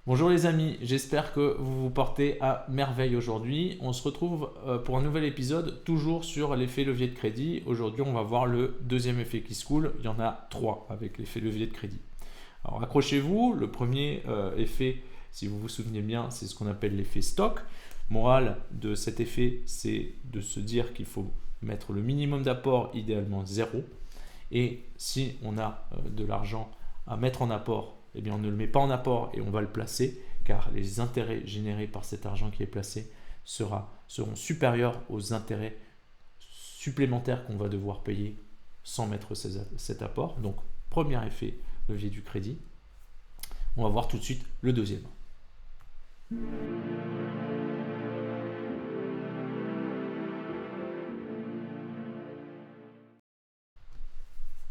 Bonjour les amis, j'espère que vous vous portez à merveille aujourd'hui. On se retrouve pour un nouvel épisode, toujours sur l'effet levier de crédit. Aujourd'hui, on va voir le deuxième effet qui se coule. Il y en a trois avec l'effet levier de crédit. Alors accrochez-vous, le premier effet, si vous vous souvenez bien, c'est ce qu'on appelle l'effet stock. Morale de cet effet, c'est de se dire qu'il faut mettre le minimum d'apport, idéalement 0. Et si on a de l'argent à mettre en apport, eh bien on ne le met pas en apport et on va le placer, car les intérêts générés par cet argent qui est placé seront supérieurs aux intérêts supplémentaires qu'on va devoir payer sans mettre cet apport. Donc, premier effet levier du crédit. On va voir tout de suite le deuxième.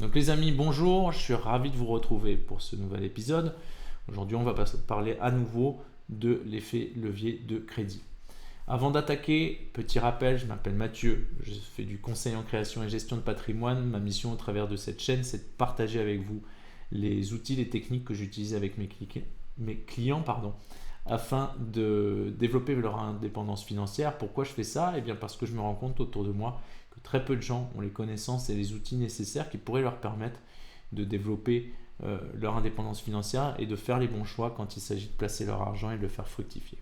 Donc les amis, bonjour, je suis ravi de vous retrouver pour ce nouvel épisode. Aujourd'hui, on va parler à nouveau de l'effet levier de crédit. Avant d'attaquer, petit rappel, je m'appelle Mathieu, je fais du conseil en création et gestion de patrimoine. Ma mission au travers de cette chaîne, c'est de partager avec vous les outils, les techniques que j'utilise avec mes clients, afin de développer leur indépendance financière. Pourquoi je fais ça? Eh bien parce que je me rends compte autour de moi que très peu de gens ont les connaissances et les outils nécessaires qui pourraient leur permettre de développer leur indépendance financière et de faire les bons choix quand il s'agit de placer leur argent et de le faire fructifier.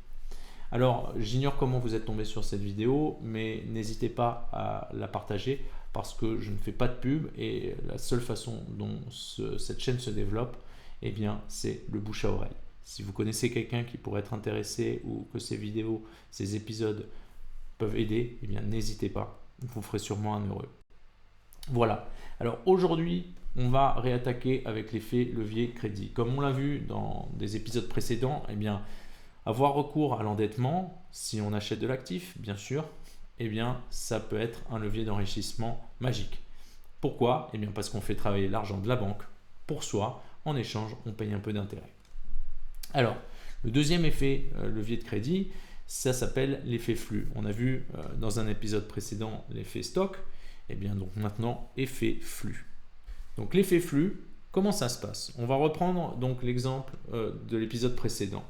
Alors, j'ignore comment vous êtes tombé sur cette vidéo, mais n'hésitez pas à la partager parce que je ne fais pas de pub et la seule façon dont cette chaîne se développe, eh bien, c'est le bouche à oreille. Si vous connaissez quelqu'un qui pourrait être intéressé ou que ces vidéos, ces épisodes peuvent aider, eh bien, n'hésitez pas. Vous ferez sûrement un heureux. Voilà. Alors aujourd'hui, on va réattaquer avec l'effet levier crédit. Comme on l'a vu dans des épisodes précédents, eh bien, avoir recours à l'endettement, si on achète de l'actif, bien sûr, eh bien, ça peut être un levier d'enrichissement magique. Pourquoi? Eh bien, parce qu'on fait travailler l'argent de la banque pour soi. En échange, on paye un peu d'intérêt. Alors, le deuxième effet levier de crédit, ça s'appelle l'effet flux. On a vu dans un épisode précédent l'effet stock. Et bien donc maintenant, effet flux. Donc l'effet flux, comment ça se passe? On va reprendre donc l'exemple de l'épisode précédent.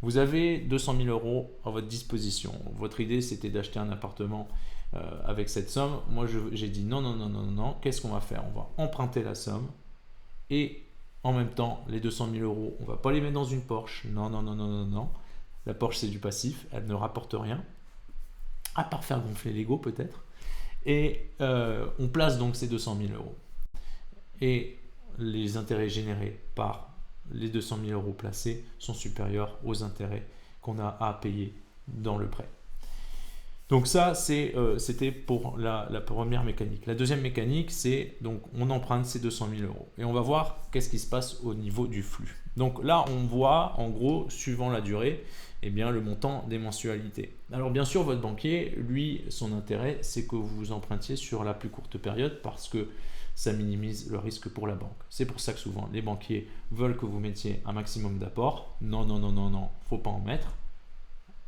Vous avez 200 000 euros à votre disposition. Votre idée, c'était d'acheter un appartement avec cette somme. Moi, j'ai dit non. Qu'est-ce qu'on va faire? On va emprunter la somme et en même temps, les 200 000 euros, on ne va pas les mettre dans une Porsche. Non. La Porsche, c'est du passif. Elle ne rapporte rien, à part faire gonfler l'ego peut-être. Et on place donc ces 200 000 euros. Et les intérêts générés par les 200 000 euros placés sont supérieurs aux intérêts qu'on a à payer dans le prêt. Donc ça, c'était pour la première mécanique. La deuxième mécanique, c'est donc on emprunte ces 200 000 euros. Et on va voir qu'est-ce qui se passe au niveau du flux. Donc là, on voit en gros, suivant la durée, eh bien, le montant des mensualités. Alors bien sûr, votre banquier, lui, son intérêt, c'est que vous empruntiez sur la plus courte période parce que ça minimise le risque pour la banque. C'est pour ça que souvent, les banquiers veulent que vous mettiez un maximum d'apport. Non, faut pas en mettre.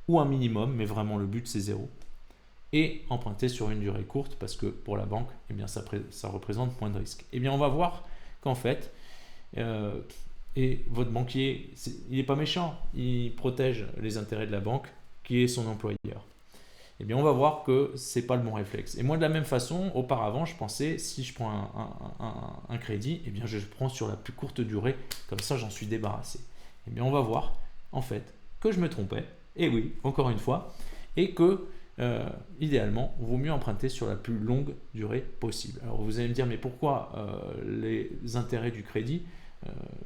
Ou un minimum, mais vraiment le but, c'est 0. Et emprunter sur une durée courte parce que pour la banque, eh bien, ça représente moins de risque. Eh bien, on va voir qu'en fait, et votre banquier, il n'est pas méchant, il protège les intérêts de la banque qui est son employeur. Eh bien, on va voir que ce n'est pas le bon réflexe. Et moi, de la même façon, auparavant, je pensais, si je prends un crédit, eh bien, je prends sur la plus courte durée, comme ça, j'en suis débarrassé. Eh bien, on va voir, en fait, que je me trompais, et oui, encore une fois, et que, idéalement, il vaut mieux emprunter sur la plus longue durée possible. Alors, vous allez me dire, mais pourquoi les intérêts du crédit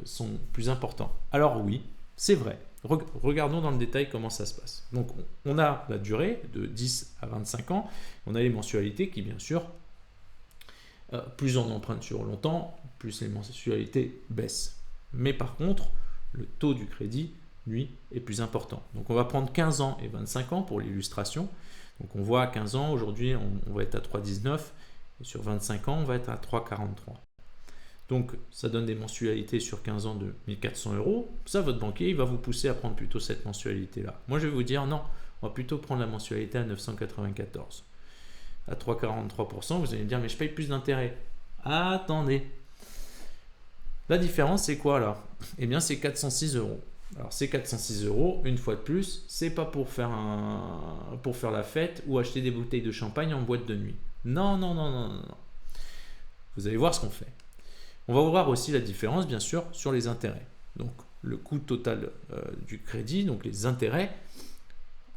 sont plus importants? Alors oui, c'est vrai. Regardons dans le détail comment ça se passe. Donc, on a la durée de 10 à 25 ans. On a les mensualités qui, bien sûr, plus on emprunte sur longtemps, plus les mensualités baissent. Mais par contre, le taux du crédit, lui, est plus important. Donc, on va prendre 15 ans et 25 ans pour l'illustration. Donc, on voit à 15 ans, aujourd'hui, on va être à 3,19 et sur 25 ans, on va être à 3,43. Donc, ça donne des mensualités sur 15 ans de 1 400 euros. Ça, votre banquier, il va vous pousser à prendre plutôt cette mensualité-là. Moi, je vais vous dire non, on va plutôt prendre la mensualité à 994. À 3,43%, vous allez me dire, mais je paye plus d'intérêt. Attendez. La différence, c'est quoi là? Eh bien, c'est 406 euros. Alors ces 406 €, une fois de plus, c'est pas pour faire la fête ou acheter des bouteilles de champagne en boîte de nuit. Non, non, non, non, non, non. Vous allez voir ce qu'on fait. On va voir aussi la différence, bien sûr, sur les intérêts. Donc le coût total du crédit, donc les intérêts.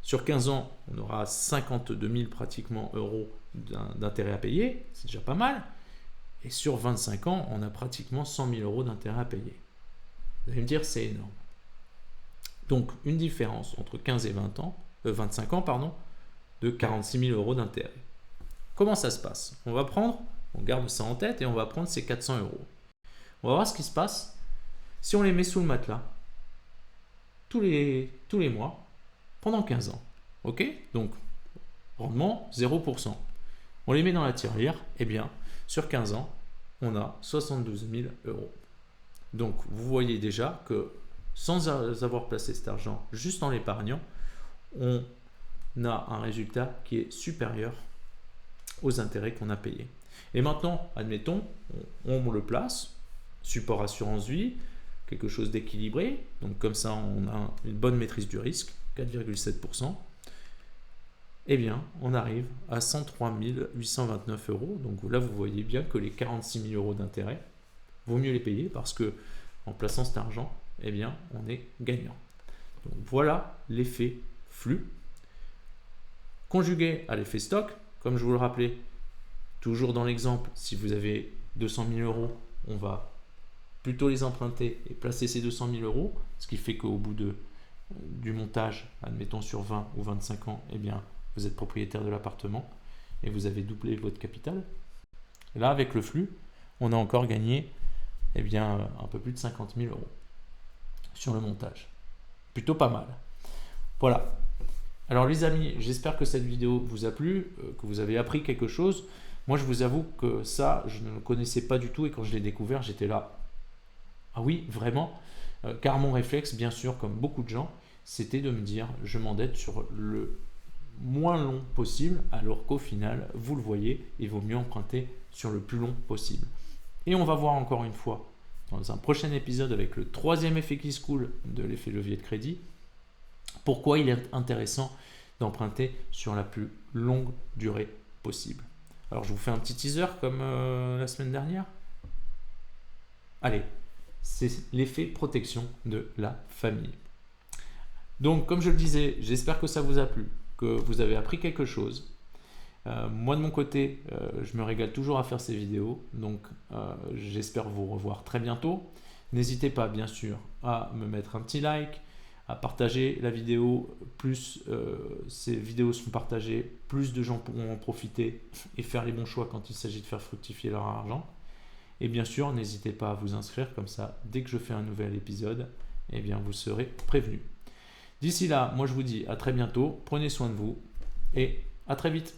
Sur 15 ans, on aura 52 000 pratiquement euros d'intérêt à payer, c'est déjà pas mal. Et sur 25 ans, on a pratiquement 100 000 euros d'intérêt à payer. Vous allez me dire, c'est énorme. Donc, une différence entre 15 et 25 ans, de 46 000 euros d'intérêt. Comment ça se passe? On garde ça en tête et on va prendre ces 400 euros. On va voir ce qui se passe si on les met sous le matelas tous les mois pendant 15 ans. Ok? Donc, rendement 0%. On les met dans la tirelire, et bien, sur 15 ans, on a 72 000 euros. Donc, vous voyez déjà que sans avoir placé cet argent juste en l'épargnant, on a un résultat qui est supérieur aux intérêts qu'on a payés. Et maintenant, admettons, on le place, support assurance vie, quelque chose d'équilibré, donc comme ça on a une bonne maîtrise du risque, 4,7%, eh bien on arrive à 103 829 euros. Donc là vous voyez bien que les 46 000 euros d'intérêt, vaut mieux les payer parce que en plaçant cet argent, eh bien on est gagnant. Donc voilà l'effet flux. Conjugué à l'effet stock, comme je vous le rappelais, toujours dans l'exemple, si vous avez 200 000 euros, on va plutôt les emprunter et placer ces 200 000 euros, ce qui fait qu'au bout du montage, admettons sur 20 ou 25 ans, eh bien, vous êtes propriétaire de l'appartement et vous avez doublé votre capital. Là, avec le flux, on a encore gagné eh bien, un peu plus de 50 000 euros sur le montage. Plutôt pas mal. Voilà. Alors les amis, j'espère que cette vidéo vous a plu, que vous avez appris quelque chose. Moi, je vous avoue que ça, je ne le connaissais pas du tout et quand je l'ai découvert, j'étais là. Ah oui, vraiment, car mon réflexe, bien sûr, comme beaucoup de gens, c'était de me dire, je m'endette sur le moins long possible, alors qu'au final, vous le voyez, il vaut mieux emprunter sur le plus long possible. Et on va voir encore une fois, dans un prochain épisode, avec le 3e effet qui se coule de l'effet levier de crédit, pourquoi il est intéressant d'emprunter sur la plus longue durée possible. Alors, je vous fais un petit teaser comme la semaine dernière. Allez, c'est l'effet protection de la famille. Donc, comme je le disais, j'espère que ça vous a plu, que vous avez appris quelque chose. Moi, de mon côté, je me régale toujours à faire ces vidéos, donc j'espère vous revoir très bientôt. N'hésitez pas, bien sûr, à me mettre un petit like, à partager la vidéo. Plus ces vidéos sont partagées, plus de gens pourront en profiter et faire les bons choix quand il s'agit de faire fructifier leur argent. Et bien sûr, n'hésitez pas à vous inscrire, comme ça, dès que je fais un nouvel épisode, eh bien, vous serez prévenus. D'ici là, moi je vous dis à très bientôt, prenez soin de vous et à très vite.